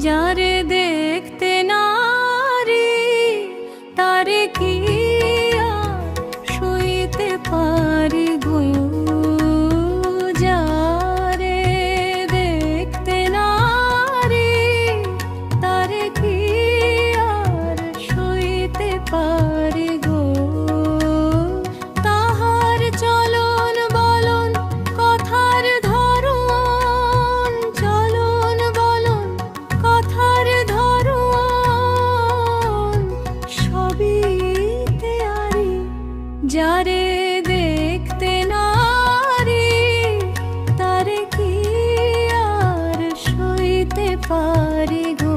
যারে দেখতে নারী তারে কি আর সইতে পারি গো। যারে দেখতে নারী তারে কি আর সইতে পারি গো। তাহার চলন বলন কথার ধরন, চলন বলন কথার ধরন সবই তেয়ারি। যারে দেখতে নারী তারে কি আর সইতে পারি গো।